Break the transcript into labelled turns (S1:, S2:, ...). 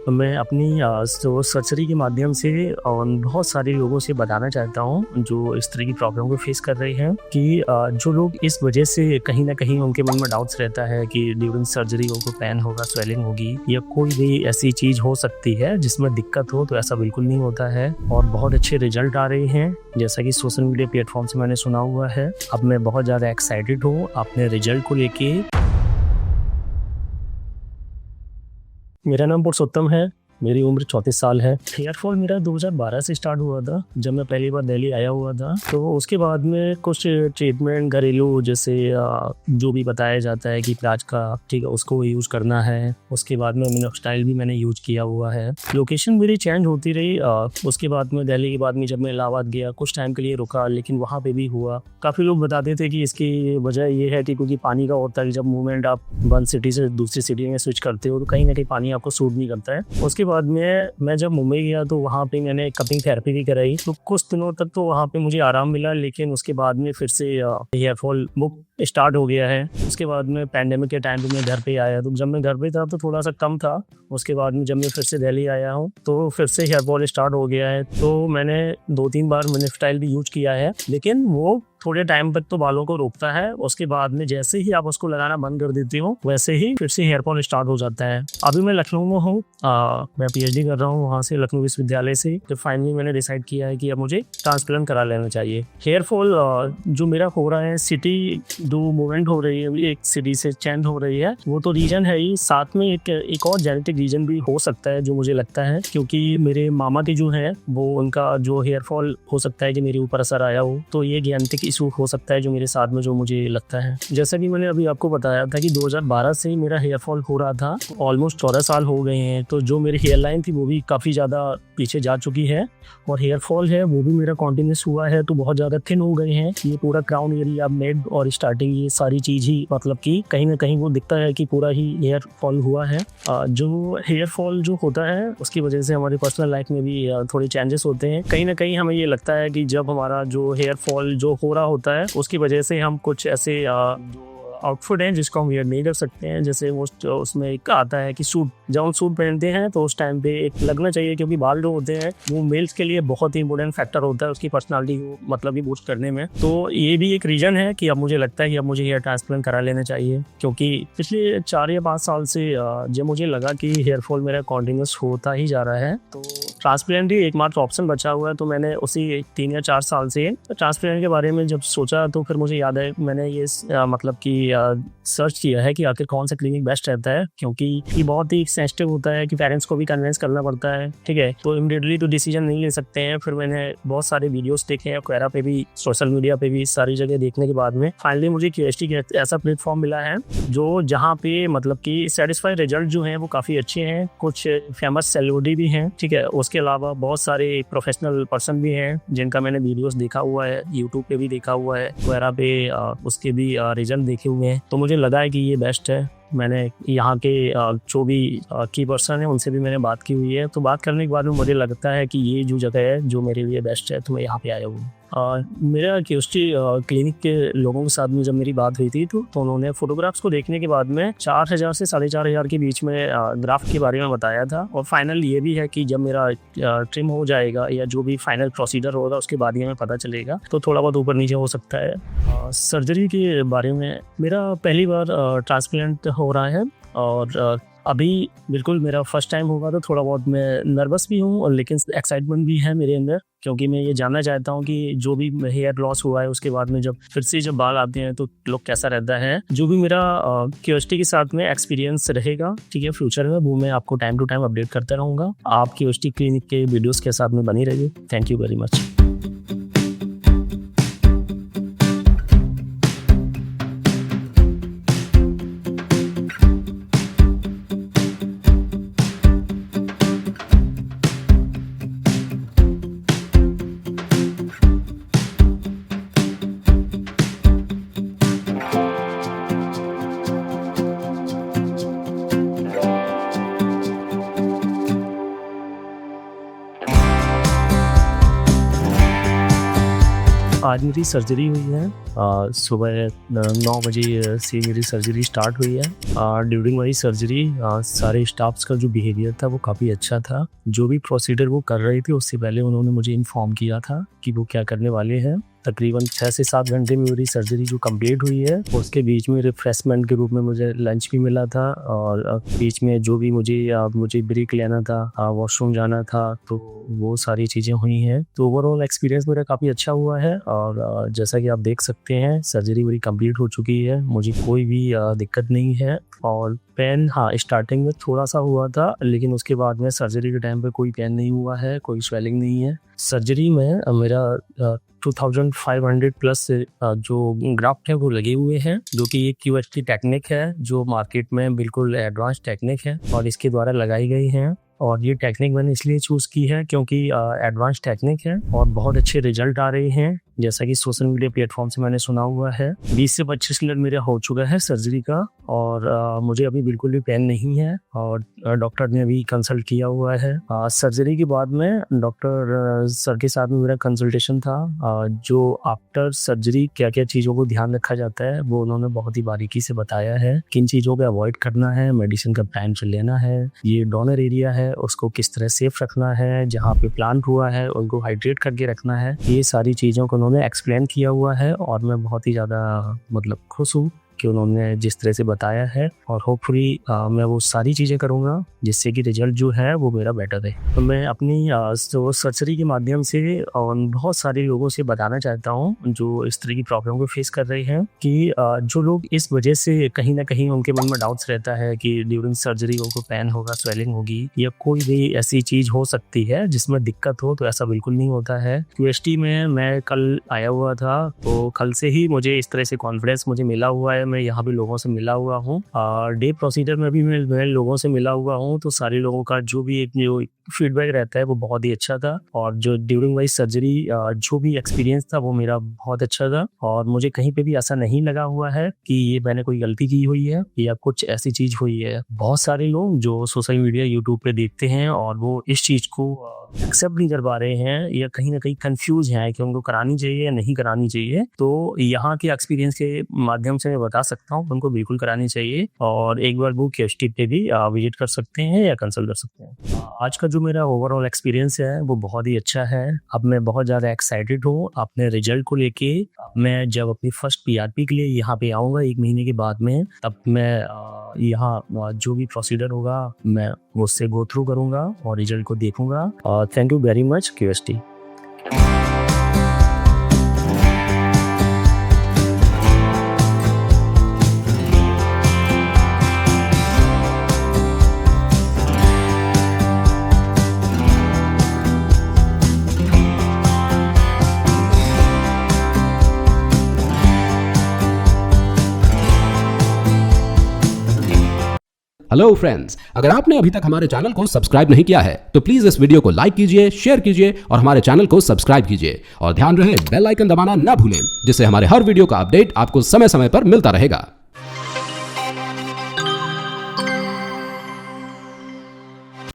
S1: मैं अपनी जो सर्जरी के माध्यम से बहुत सारे लोगों से बताना चाहता हूँ जो इस तरह की प्रॉब्लम को फेस कर रहे हैं कि जो लोग इस वजह से कहीं ना कहीं उनके मन में डाउट्स रहता है कि ड्यूरिंग सर्जरी उनको पेन होगा, स्वेलिंग होगी या कोई भी ऐसी चीज़ हो सकती है जिसमें दिक्कत हो, तो ऐसा बिल्कुल नहीं होता है और बहुत अच्छे रिजल्ट आ रहे हैं जैसा कि सोशल मीडिया प्लेटफॉर्म से मैंने सुना हुआ है। अब मैं बहुत ज़्यादा एक्साइटेड हूँ अपने रिजल्ट को लेके। मेरा नाम पुरुषोत्तम है, मेरी उम्र 34 साल है। हेयर फॉल मेरा 2012 से स्टार्ट हुआ था जब मैं पहली बार दिल्ली आया हुआ था। तो उसके बाद में कुछ ट्रीटमेंट घरेलू जैसे जो भी बताया जाता है कि प्याज का, ठीक है, उसको यूज़ करना है। उसके बाद में मिनोक्सिडिल भी मैंने यूज किया हुआ है। लोकेशन मेरी चेंज होती रही। उसके बाद में दिल्ली के बाद में जब मैं इलाहाबाद गया कुछ टाइम के लिए रुका, लेकिन वहाँ पे भी हुआ। काफ़ी लोग बताते थे कि इसकी वजह ये है कि क्योंकि पानी का होता है कि जब मूवमेंट आप वन सिटी से दूसरी सिटी में स्विच करते हो तो कहीं ना कहीं पानी आपको सूट नहीं करता है। उसके बाद में मैं जब मुंबई गया तो वहाँ पे मैंने कपिंग थेरेपी भी कराई, तो कुछ दिनों तक तो वहाँ पे मुझे आराम मिला, लेकिन उसके बाद में फिर से हेयर फॉल स्टार्ट हो गया है। उसके बाद में पैंडेमिक के टाइम पे मैं घर पे आया, तो जब मैं घर पे था तो थोड़ा सा कम था। उसके बाद में जब मैं फिर से दिल्ली आया हूँ तो फिर से हेयर फॉल स्टार्ट हो गया है। तो मैंने 2-3 बार मिनोक्सिडिल भी यूज किया है, लेकिन वो थोड़े टाइम तक तो बालों को रोकता है। उसके बाद में जैसे ही आप उसको लगाना बंद कर देती हो वैसे ही फिर से हेयर फॉल स्टार्ट हो जाता है। अभी मैं लखनऊ में हूँ, मैं पीएचडी कर रहा हूँ वहाँ से, लखनऊ विश्वविद्यालय से। तो फाइनली मैंने डिसाइड किया है कि अब मुझे ट्रांसप्लांट करा लेना चाहिए। हेयर फॉल जो मेरा हो रहा है, सिटी जो मूवमेंट हो रही है, एक सिटी से चेंज हो रही है, वो तो रीजन है ही, साथ में एक और जेनेटिक रीजन भी हो सकता है जो मुझे लगता है, क्योंकि मेरे मामा के जो है वो उनका जो हेयर फॉल हो सकता है कि मेरे ऊपर असर आया हो, तो ये जेनेटिक इशू हो सकता है जो मेरे साथ में, जो मुझे लगता है। जैसा कि मैंने अभी आपको बताया था कि 2012 से ही मेरा हेयर फॉल हो रहा था, ऑलमोस्ट 14 साल हो गए हैं। तो जो मेरी हेयर लाइन थी वो भी काफ़ी ज़्यादा पीछे जा चुकी है और हेयर फॉल है वो भी मेरा कॉन्टिन्यूस हुआ है, तो बहुत ज़्यादा थिन हो गए हैं। ये पूरा क्राउन एरिया, मिड और स्टार्टिंग, ये सारी चीज़ ही मतलब कि कहीं ना कहीं वो दिखता है कि पूरा ही हेयर फॉल हुआ है। जो हेयर फॉल जो होता है उसकी वजह से हमारी पर्सनल लाइफ में भी थोड़े चेंजेस होते हैं। कहीं ना कहीं हमें ये लगता है कि जब हमारा जो हेयर फॉल जो हो रहा होता है उसकी वजह से हम कुछ ऐसे आउटफिट हैं जिसको हम वेयर नहीं कर सकते हैं। जैसे वो उसमें एक आता है कि सूट, जब हम सूट पहनते हैं तो उस टाइम पे एक लगना चाहिए, क्योंकि बाल जो होते हैं वो मेल्स के लिए बहुत ही इंपॉर्टेंट फैक्टर होता है उसकी पर्सनालिटी को मतलब भी बूस्ट करने में। तो ये भी एक रीजन है कि अब मुझे लगता है कि अब मुझे हेयर ट्रांसप्लांट करा लेना चाहिए, क्योंकि पिछले 4 या 5 साल से जब मुझे लगा कि हेयर फॉल मेरा कॉन्टिन्यूस होता ही जा रहा है, तो ट्रांसप्लांट ही एकमात्र ऑप्शन बचा हुआ है। तो मैंने उसी 3 या 4 साल से ट्रांसप्लांट के बारे में जब सोचा तो फिर मुझे याद है मैंने ये मतलब कि सर्च किया है कि आखिर कौन सा क्लिनिक बेस्ट रहता है, क्योंकि ये बहुत ही सेंसिटिव होता है कि पेरेंट्स को भी कन्विंस करना पड़ता है, ठीक है, तो इमीडिएटली तो डिसीजन नहीं ले सकते हैं। फिर मैंने बहुत सारे वीडियोस देखे हैं, क्वेरा पे भी, सोशल मीडिया पे भी, सारी जगह देखने के बाद में फाइनली मुझे क्यूएसटी का ऐसा प्लेटफॉर्म मिला है जो जहाँ पे मतलब कि सेटिस्फाइड रिजल्ट जो हैं वो काफ़ी अच्छे हैं। कुछ फेमस सेलिब्रिटी भी हैं, ठीक है, उसके अलावा बहुत सारे प्रोफेशनल पर्सन भी हैं जिनका मैंने वीडियोस देखा हुआ है, यूट्यूब पे भी देखा हुआ है, क्वेरा पे उसके भी रिजल्ट देखे हुए हैं। तो मुझे लगा है कि ये बेस्ट है। मैंने यहाँ के जो भी की पर्सन है उनसे भी मैंने बात की हुई है, तो बात करने के बाद में मुझे लगता है कि ये जो जगह है जो मेरे लिए बेस्ट है, तो मैं यहाँ पे आया हूँ। मेरा क्यूएसटी क्लिनिक के लोगों के साथ में जब मेरी बात हुई थी तो उन्होंने फोटोग्राफ्स को देखने के बाद में 4000 से 4500 के बीच में ग्राफ्ट के बारे में बताया था। और फाइनल ये भी है कि जब मेरा ट्रिम हो जाएगा या जो भी फाइनल प्रोसीजर होगा उसके बाद ही हमें पता चलेगा, तो थोड़ा बहुत ऊपर नीचे हो सकता है। सर्जरी के बारे में, मेरा पहली बार ट्रांसप्लांट हो रहा है और अभी बिल्कुल मेरा फर्स्ट टाइम होगा, तो थोड़ा बहुत मैं नर्वस भी हूँ और लेकिन एक्साइटमेंट भी है मेरे अंदर, क्योंकि मैं ये जानना चाहता हूँ कि जो भी हेयर लॉस हुआ है उसके बाद में जब फिर से जब बाल आते हैं तो लोग कैसा रहता है। जो भी मेरा क्यूएसटी के साथ में एक्सपीरियंस रहेगा, ठीक है, फ्यूचर में, वो मैं आपको टाइम टू टाइम अपडेट करता रहूँगा। आप क्यूएसटी क्लिनिक के वीडियोज़ के साथ में बनी रहिए। Thank you very much. आज मेरी सर्जरी हुई है। सुबह 9 बजे से मेरी सर्जरी स्टार्ट हुई है। ड्यूरिंग माई सर्जरी सारे स्टाफ्स का जो बिहेवियर था वो काफ़ी अच्छा था। जो भी प्रोसीजर वो कर रहे थे उससे पहले उन्होंने मुझे इन्फॉर्म किया था कि वो क्या करने वाले हैं। तकरीबन 6 से 7 घंटे में मेरी सर्जरी जो कंप्लीट हुई है, उसके बीच में रिफ्रेशमेंट के रूप में मुझे लंच भी मिला था और बीच में जो भी मुझे ब्रेक लेना था, वॉशरूम जाना था, तो वो सारी चीज़ें हुई हैं। तो ओवरऑल एक्सपीरियंस मेरा काफ़ी अच्छा हुआ है और जैसा कि आप देख सकते हैं सर्जरी मेरी कंप्लीट हो चुकी है। मुझे कोई भी दिक्कत नहीं है और पेन स्टार्टिंग में थोड़ा सा हुआ था, लेकिन उसके बाद में सर्जरी के टाइम पे कोई पेन नहीं हुआ है, कोई स्वेलिंग नहीं है। सर्जरी में मेरा 2500 प्लस जो ग्राफ्ट है वो लगे हुए हैं, जो कि एक QHT टेक्निक है जो मार्केट में बिल्कुल एडवांस टेक्निक है और इसके द्वारा लगाई गई है। और ये टेक्निक मैंने इसलिए चूज़ की है क्योंकि एडवांस टेक्निक है और बहुत अच्छे रिजल्ट आ रहे हैं। जैसा कि सोशल मीडिया प्लेटफॉर्म से मैंने सुना हुआ है। 20 से 25 मिनट मेरा हो चुका है सर्जरी का और मुझे अभी बिल्कुल भी पेन नहीं है और डॉक्टर ने अभी कंसल्ट किया हुआ है। सर्जरी के बाद में डॉक्टर सर के साथ में मेरा कंसल्टेशन था। जो आफ्टर सर्जरी क्या क्या चीज़ों को ध्यान रखा जाता है वो उन्होंने बहुत ही बारीकी से बताया है। किन चीज़ों पे अवॉइड करना है, मेडिसिन का टाइम से लेना है, ये डोनर एरिया है उसको किस तरह सेफ रखना है, जहाँ पे प्लांट हुआ है उनको हाइड्रेट करके रखना है। ये सारी चीज़ों को उन्होंने एक्सप्लेन किया हुआ है और मैं बहुत ही ज़्यादा खुश हूँ कि उन्होंने जिस तरह से बताया है और होपफुली मैं वो सारी चीज़ें करूँगा जिससे कि रिजल्ट जो है वो मेरा बेटर है। तो मैं अपनी सर्जरी के माध्यम से बहुत सारे लोगों से बताना चाहता हूँ जो इस तरह की प्रॉब्लम को फेस कर रहे हैं कि जो लोग इस वजह से कहीं ना कहीं उनके मन में डाउट्स रहता है कि ड्यूरिंग सर्जरी उनको पेन होगा, स्वेलिंग होगी या कोई भी ऐसी चीज़ हो सकती है जिसमें दिक्कत हो, तो ऐसा बिल्कुल नहीं होता है। QHT में मैं कल आया हुआ था तो कल से ही मुझे इस तरह से कॉन्फिडेंस मुझे मिला हुआ है। मैं यहाँ भी लोगों से मिला हुआ हूँ और डे प्रोसीजर में भी मैं लोगों से मिला हुआ हूँ, तो सारे लोगों का जो भी एक जो फीडबैक रहता है वो बहुत ही अच्छा था और जो ड्यूरिंग माई सर्जरी जो भी एक्सपीरियंस था वो मेरा बहुत अच्छा था और मुझे कहीं पे भी ऐसा नहीं लगा हुआ है कि ये मैंने कोई गलती की हुई है या कुछ ऐसी चीज़ हुई है। बहुत सारे लोग जो सोशल मीडिया यूट्यूब पे देखते हैं और वो इस चीज़ को एक्सेप्ट नहीं कर पा रहे हैं या कहीं ना कहीं कंफ्यूज हैं कि उनको करानी चाहिए या नहीं करानी चाहिए, तो यहाँ के एक्सपीरियंस के माध्यम से मैं बता सकता हूँ उनको बिल्कुल करानी चाहिए और एक बार वो QHT पे भी विजिट कर सकते हैं या कंसल्ट कर सकते हैं। आज का जो मेरा ओवरऑल एक्सपीरियंस है वो बहुत ही अच्छा है। अब मैं बहुत ज़्यादा एक्साइटेड हूँ अपने रिजल्ट को लेके। मैं जब अपनी फर्स्ट PRP के लिए यहाँ पे आऊँगा 1 महीने के बाद में, तब मैं यहाँ जो भी प्रोसीजर होगा मैं उससे गो थ्रू करूँगा और रिजल्ट को देखूँगा। Thank you very much QHT।
S2: Hello friends, अगर आपने अभी तक हमारे चैनल को सब्सक्राइब नहीं किया है तो प्लीज इस वीडियो को लाइक कीजिए, शेयर कीजिए और हमारे चैनल को सब्सक्राइब कीजिए और ध्यान रहे बेल आइकन दबाना ना भूलें, जिससे हमारे हर वीडियो का अपडेट आपको समय समय पर मिलता रहेगा।